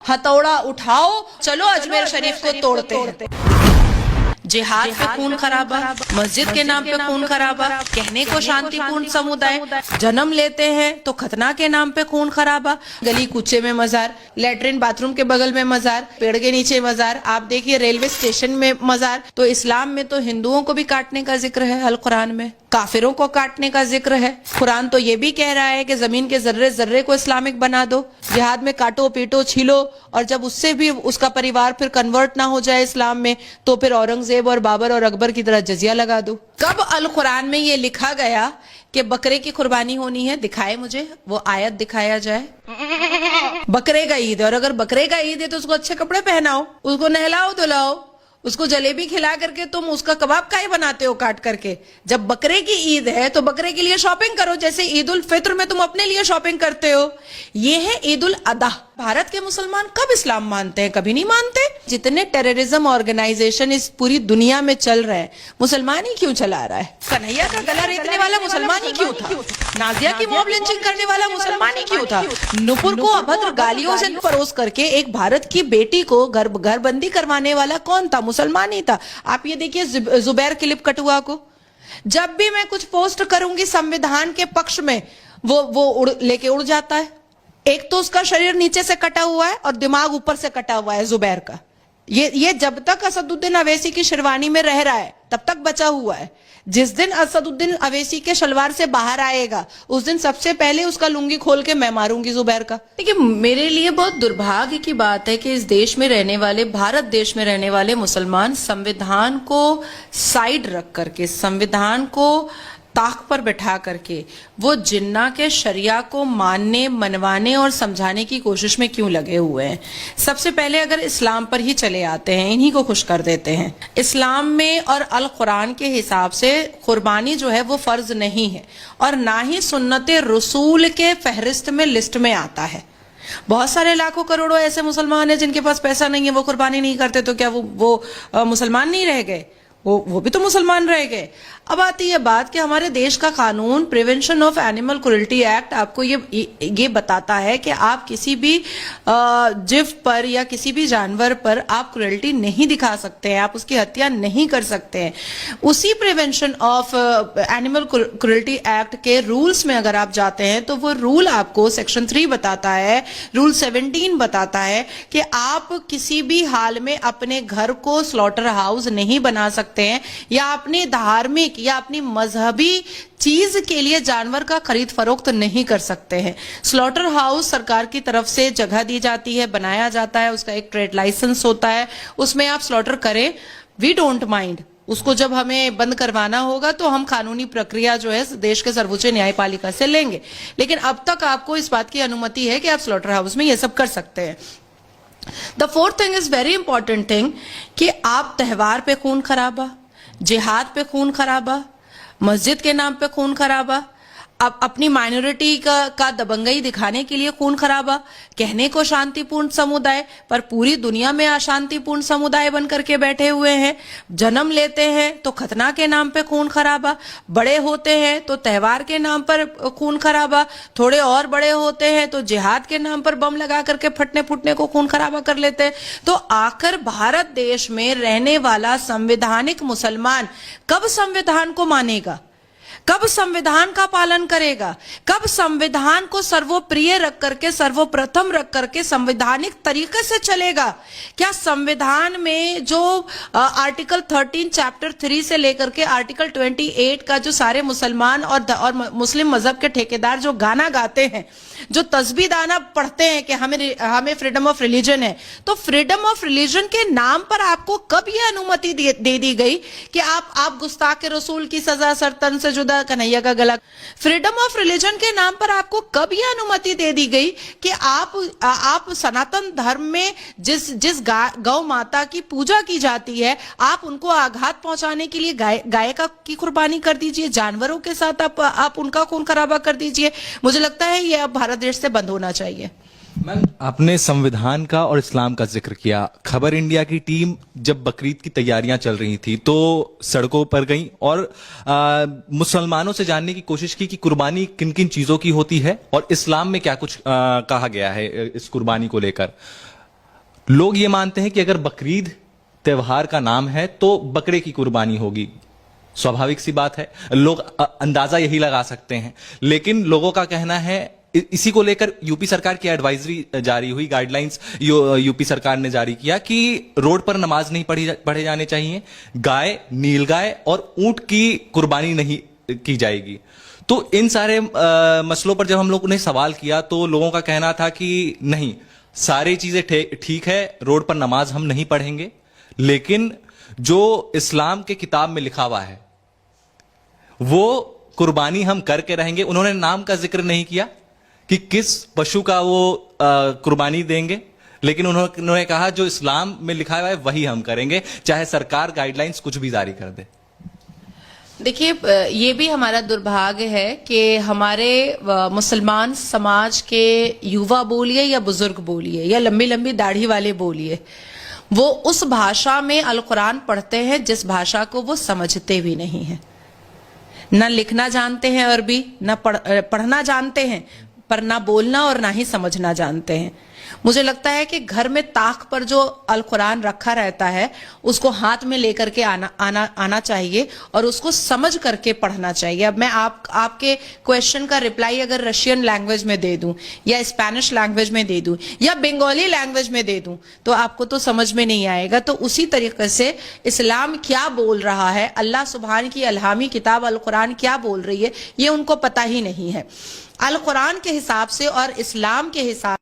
हथौड़ा उठाओ, चलो अजमेर शरीफ को तोड़ते हैं। जिहाद पे खून खराबा, मस्जिद के नाम पे खून खराबा, कहने को शांतिपूर्ण समुदाय, जन्म लेते हैं तो खतना के नाम पे खून खराबा, गली कूचे में मजार, लेटरिन बाथरूम के बगल में मजार, पेड़ के नीचे मजार, आप देखिए रेलवे स्टेशन में मजार। तो इस्लाम में तो हिंदुओं को भी काटने का जिक्र है, अल कुरान में काफिरों को काटने का जिक्र है। कुरान तो ये भी कह रहा है कि जमीन के जर्रे जर्रे को इस्लामिक बना दो, जिहाद में काटो पीटो छीलो, और जब उससे भी उसका परिवार फिर कन्वर्ट ना हो जाए इस्लाम में तो फिर औरंगजेब और बाबर और अकबर की तरह जजिया लगा दो। कब अल कुरान में ये लिखा गया कि बकरे की कुर्बानी होनी है? दिखाए मुझे, वो आयत दिखाया जाए। बकरे का ईद है, और अगर बकरे का ईद है तो उसको अच्छे कपड़े पहनाओ, उसको नहलाओ धुलाओ, उसको जलेबी खिला करके तुम उसका कबाब काहे बनाते हो काट करके? जब बकरे की ईद है तो बकरे के लिए शॉपिंग करो, जैसे ईद उल फित्र में तुम अपने लिए शॉपिंग करते हो। ये है ईद उल अदा। भारत के मुसलमान कब इस्लाम मानते हैं? कभी नहीं मानते। जितने टेररिज्म ऑर्गेनाइजेशन इस पूरी दुनिया में चल रहे हैं, मुसलमान ही क्यों चला रहा है? कन्हैया का गला रेतने वाला मुसलमान ही क्यों था? नाजिया की मॉब लिंचिंग करने वाला मुसलमान ही क्यों था? नुपुर को अभद्र गालियों से परोस करके एक भारत की बेटी को घरबंदी करवाने वाला कौन था? मुसलमान ही था। आप ये देखिए जुबैर क्लिप कटुआ को, जब भी मैं कुछ पोस्ट करूंगी संविधान के पक्ष में, वो लेके उड़ जाता है। एक तो उसका शरीर नीचे से कटा हुआ है और दिमाग ऊपर से कटा हुआ है जुबैर का। ये जब तक असदुद्दीन अवैसी की शेरवानी में रह रहा है तब तक बचा हुआ है। जिस दिन असदुद्दीन अवैसी के शलवार से बाहर आएगा उस दिन सबसे पहले उसका लुंगी खोल के मैं मारूंगी जुबैर का। देखिए, मेरे लिए बहुत दुर्भाग्य की बात है कि इस देश में रहने वाले, भारत देश में रहने वाले मुसलमान संविधान को साइड रख करके, संविधान को ताक पर बैठा करके वो जिन्ना के शरिया को मानने, मनवाने और समझाने की कोशिश में क्यों लगे हुए हैं। सबसे पहले अगर इस्लाम पर ही चले आते हैं, इन्हीं को खुश कर देते हैं। इस्लाम में और अल कुरान के हिसाब से कुर्बानी जो है वो फर्ज नहीं है और ना ही सुन्नते रसूल के फहरिस्त में, लिस्ट में आता है। बहुत सारे लाखों करोड़ों ऐसे मुसलमान हैं जिनके पास पैसा नहीं है, वो कुर्बानी नहीं करते, तो क्या वो मुसलमान नहीं रह गए? वो भी तो मुसलमान रह गए। अब आती है बात कि हमारे देश का कानून prevention of animal cruelty act आपको ये बताता है कि आप किसी भी जीव पर या किसी भी जानवर पर आप क्रूरल्टी नहीं दिखा सकते हैं, आप उसकी हत्या नहीं कर सकते हैं। उसी prevention of animal cruelty act के रूल्स में अगर आप जाते हैं तो वो रूल आपको सेक्शन 3 बताता है, रूल 17 बताता है कि आप किसी भी हाल में अपने घर को स्लॉटर हाउस नहीं बना सकते हैं या अपनी धार्मिक या अपनी मजहबी चीज के लिए जानवर का खरीद फरोख्त नहीं कर सकते हैं। स्लॉटर हाउस सरकार की तरफ से जगह दी जाती है, बनाया जाता है, उसका एक ट्रेड लाइसेंस होता है, उसमें आप स्लॉटर करें, वी डोंट माइंड। उसको जब हमें बंद करवाना होगा तो हम कानूनी प्रक्रिया जो है देश के सर्वोच्च न्यायपालिका से लेंगे, लेकिन अब तक आपको इस बात की अनुमति है कि आप स्लॉटर हाउस में ये सब कर सकते हैं। The fourth thing is very important thing कि आप त्योहार पे खून खराबा, जिहाद पे खून खराबा, मस्जिद के नाम पे खून खराबा, अब अपनी माइनॉरिटी का दबंगई दिखाने के लिए खून खराबा, कहने को शांतिपूर्ण समुदाय पर पूरी दुनिया में अशांतिपूर्ण समुदाय बन करके बैठे हुए हैं। जन्म लेते हैं तो खतना के नाम पे खून खराबा, बड़े होते हैं तो त्योहार के नाम पर खून खराबा, थोड़े और बड़े होते हैं तो जिहाद के नाम पर बम लगा करके फटने फुटने को खून खराबा कर लेते हैं। तो आखिर भारत देश में रहने वाला संवैधानिक मुसलमान कब संविधान को मानेगा? कब संविधान का पालन करेगा? कब संविधान को सर्वोप्रिय रख करके, सर्वप्रथम रख करके संवैधानिक तरीके से चलेगा? क्या संविधान में जो आर्टिकल 13 चैप्टर 3 से लेकर के आर्टिकल 28 का जो सारे मुसलमान और मुस्लिम मजहब के ठेकेदार जो गाना गाते हैं, जो तस्बीह दाना पढ़ते हैं कि हमें फ्रीडम ऑफ रिलीजन है, तो फ्रीडम ऑफ रिलीजन के नाम पर आपको कब यह अनुमति दे दी गई कि आप गुस्ताख रसूल की सजा सरतन से जुदा, कन्हैया का गला? फ्रीडम ऑफ रिलीजन के नाम पर आपको कब यह अनुमति दे दी गई कि आप सनातन धर्म में जिस गौ माता की पूजा की जाती है, आप उनको आघात पहुंचाने के लिए गाय की कुर्बानी कर दीजिए, जानवरों के साथ आप उनका खून खराबा कर दीजिए। मुझे लगता है ये अब भारत देश से बंद होना चाहिए। मैम, आपने संविधान का और इस्लाम का जिक्र किया। खबर इंडिया की टीम जब बकरीद की तैयारियां चल रही थी तो सड़कों पर गई और मुसलमानों से जानने की कोशिश की कि कुर्बानी किन किन चीजों की होती है और इस्लाम में क्या कुछ कहा गया है इस कुर्बानी को लेकर। लोग ये मानते हैं कि अगर बकरीद त्योहार का नाम है तो बकरे की कुर्बानी होगी। स्वाभाविक सी बात है, लोग अंदाजा यही लगा सकते हैं। लेकिन लोगों का कहना है, इसी को लेकर यूपी सरकार की एडवाइजरी जारी हुई, गाइडलाइंस यूपी सरकार ने जारी किया कि रोड पर नमाज नहीं पढ़े जाने चाहिए, गाय, नीलगाय और ऊंट की कुर्बानी नहीं की जाएगी। तो इन सारे मसलों पर जब हम लोगों ने सवाल किया तो लोगों का कहना था कि नहीं, सारी चीजें ठीक है, रोड पर नमाज हम नहीं पढ़ेंगे, लेकिन जो इस्लाम के किताब में लिखा हुआ है वो कुर्बानी हम करके रहेंगे। उन्होंने नाम का जिक्र नहीं किया कि किस पशु का वो कुर्बानी देंगे, लेकिन उन्होंने कहा जो इस्लाम में लिखा हुआ है वही हम करेंगे, चाहे सरकार गाइडलाइंस कुछ भी जारी कर दे। देखिए, ये भी हमारा दुर्भाग्य है कि हमारे मुसलमान समाज के युवा बोलिए या बुजुर्ग बोलिए या लंबी लंबी दाढ़ी वाले बोलिए, वो उस भाषा में अल कुरान पढ़ते हैं जिस भाषा को वो समझते भी नहीं है। न लिखना जानते हैं अरबी, न पढ़ना जानते हैं, पर ना बोलना और ना ही समझना जानते हैं। मुझे लगता है कि घर में ताक पर जो अल कुरान रखा रहता है उसको हाथ में लेकर के आना चाहिए और उसको समझ करके पढ़ना चाहिए। अब मैं आपके क्वेश्चन का रिप्लाई अगर रशियन लैंग्वेज में दे दूं या स्पेनिश लैंग्वेज में दे दूं या बंगाली लैंग्वेज में दे दूं तो आपको तो समझ में नहीं आएगा। तो उसी तरीके से इस्लाम क्या बोल रहा है, अल्लाह सुभान की अलहामी किताब अल कुरान क्या बोल रही है, ये उनको पता ही नहीं है। अल कुरान के हिसाब से और इस्लाम के हिसाब